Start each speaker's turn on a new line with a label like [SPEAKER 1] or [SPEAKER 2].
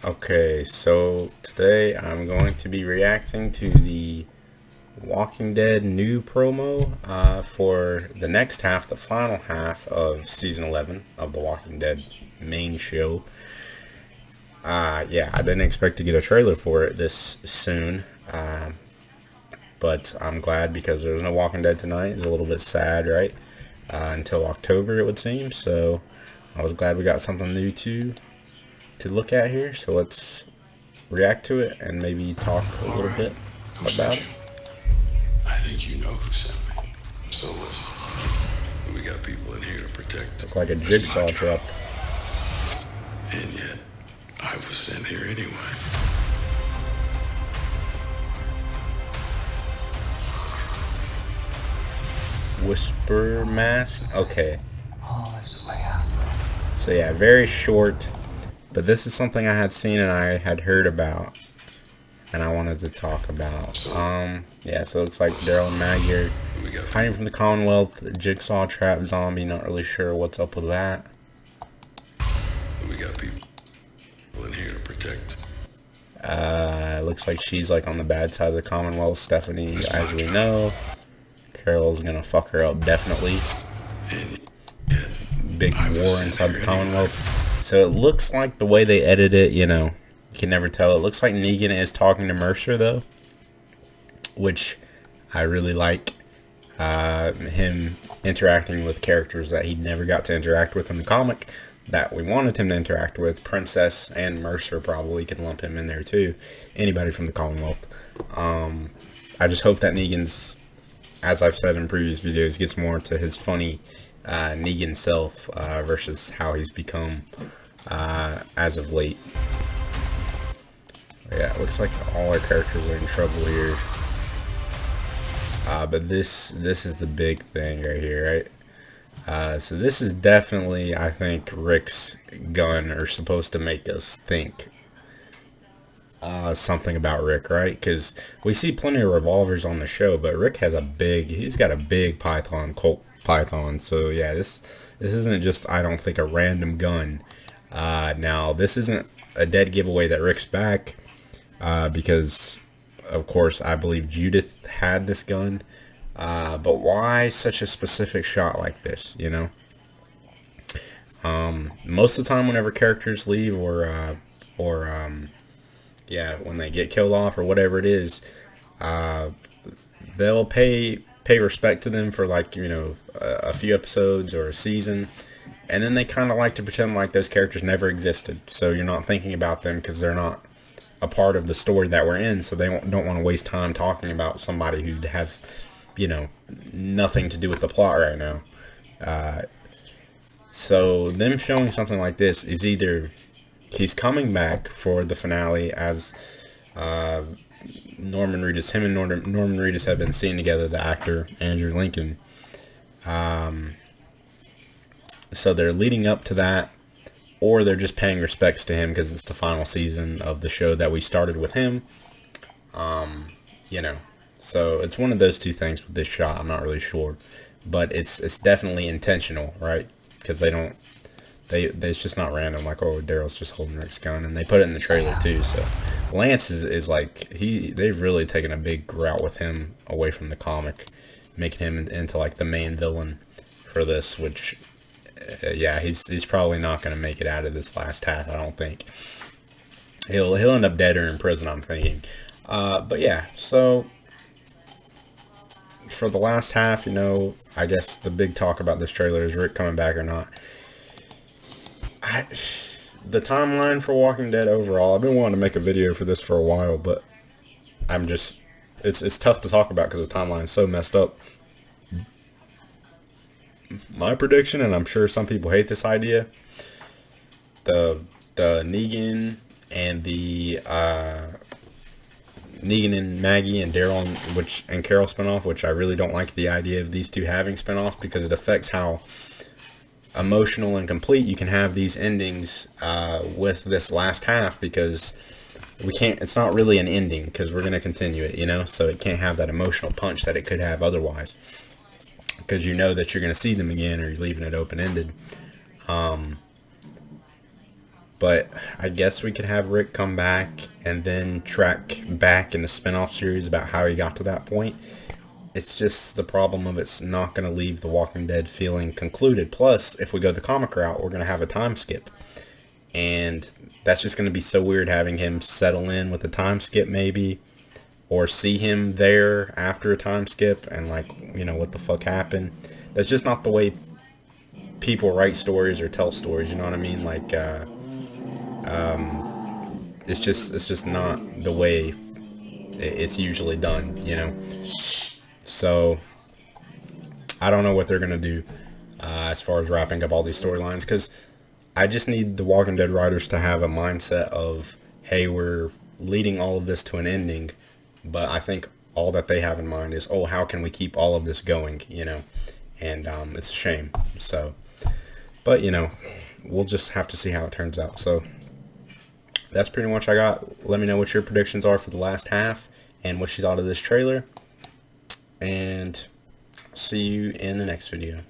[SPEAKER 1] Okay, so today I'm going to be reacting to the Walking Dead new promo for the next half, the final half of season 11 of the Walking Dead main show. Yeah, I didn't expect to get a trailer for it this soon, but I'm glad because there's no Walking Dead tonight. It's a little bit sad, right? Until October, it would seem. So I was glad we got something new to look at here. So let's react to it and maybe talk a
[SPEAKER 2] All
[SPEAKER 1] little
[SPEAKER 2] right.
[SPEAKER 1] bit
[SPEAKER 2] Who
[SPEAKER 1] about
[SPEAKER 2] sent
[SPEAKER 1] it.
[SPEAKER 2] you? I think you know who sent me. So listen, we got people in here to protect.
[SPEAKER 1] Look like a
[SPEAKER 2] That's my
[SPEAKER 1] jigsaw
[SPEAKER 2] job.
[SPEAKER 1] truck.
[SPEAKER 2] And yet, I was sent here anyway.
[SPEAKER 1] Whisper mask. Okay.
[SPEAKER 3] All is well.
[SPEAKER 1] So yeah, very short. But this is something I had seen and I had heard about. And I wanted to talk about. Yeah, so it looks like Daryl and Maggie are
[SPEAKER 2] We got
[SPEAKER 1] hiding from the Commonwealth. Jigsaw trap zombie. Not really sure what's up with that.
[SPEAKER 2] people in here to protect.
[SPEAKER 1] Looks like she's like on the bad side of the Commonwealth. Stephanie, as we know. Carol's gonna fuck her up definitely.
[SPEAKER 2] And yet,
[SPEAKER 1] Big
[SPEAKER 2] I was
[SPEAKER 1] war
[SPEAKER 2] sent
[SPEAKER 1] inside the
[SPEAKER 2] here
[SPEAKER 1] Commonwealth. So it looks like the way they edit it, you know, you can never tell. It looks like Negan is talking to Mercer though, which I really like. Him interacting with characters that he never got to interact with in the comic that we wanted him to interact with. Princess and Mercer probably could lump him in there too. Anybody from the Commonwealth. I just hope that Negan's, as I've said in previous videos, gets more to his funny Negan self versus how he's become as of late. Yeah, it looks like all our characters are in trouble here. But this is the big thing right here, right? So this is definitely, I think, Rick's gun, or supposed to make us think something about Rick, right? Because we see plenty of revolvers on the show, but Rick has he's got a big python, Colt python. So yeah, this isn't just, I don't think, a random gun. Now this isn't a dead giveaway that Rick's back, because of course I believe Judith had this gun. But why such a specific shot like this, you know? Most of the time whenever characters leave yeah, when they get killed off or whatever it is, they'll pay respect to them for, like, you know, a few episodes or a season, and then they kind of like to pretend like those characters never existed, so you're not thinking about them because they're not a part of the story that we're in, so they don't want to waste time talking about somebody who has, you know, nothing to do with the plot right now. So them showing something like this is either he's coming back for the finale, as Norman Reedus, him and Norman Reedus have been seen together, the actor Andrew Lincoln. So they're leading up to that, or they're just paying respects to him because it's the final season of the show that we started with him. You know, so it's one of those two things with this shot. I'm not really sure, but it's definitely intentional, right? Because it's just not random, like, oh, Daryl's just holding Rick's gun, and they put it in the trailer too. So Lance is like, they've really taken a big route with him away from the comic, making him into like the main villain for this, which yeah, he's probably not going to make it out of this last half. I don't think he'll end up dead or in prison, I'm thinking. But yeah, so for the last half, you know, I guess the big talk about this trailer is Rick coming back or not. The timeline for Walking Dead overall, I've been wanting to make a video for this for a while, but I'm just, it's tough to talk about because the timeline is so messed up. My prediction, and I'm sure some people hate this idea, the Negan and the Negan and Maggie and Daryl and Carol spinoff, which I really don't like the idea of these two having spinoffs, because it affects how emotional and complete you can have these endings with this last half, because we can't, it's not really an ending because we're going to continue it, you know, so it can't have that emotional punch that it could have otherwise, because you know that you're going to see them again, or you're leaving it open-ended. But I guess we could have Rick come back and then track back in the spin-off series about how he got to that point. It's just the problem of it's not going to leave The Walking Dead feeling concluded. Plus, if we go the comic route, we're going to have a time skip. And that's just going to be so weird having him settle in with a time skip maybe. Or see him there after a time skip and like, you know, what the fuck happened. That's just not the way people write stories or tell stories, you know what I mean? Like, it's just not the way it's usually done, you know? So, I don't know what they're going to do as far as wrapping up all these storylines, because I just need the Walking Dead writers to have a mindset of, hey, we're leading all of this to an ending, but I think all that they have in mind is, oh, how can we keep all of this going, you know? And it's a shame. So, but, you know, we'll just have to see how it turns out. So, that's pretty much I got. Let me know what your predictions are for the last half and what you thought of this trailer. And see you in the next video.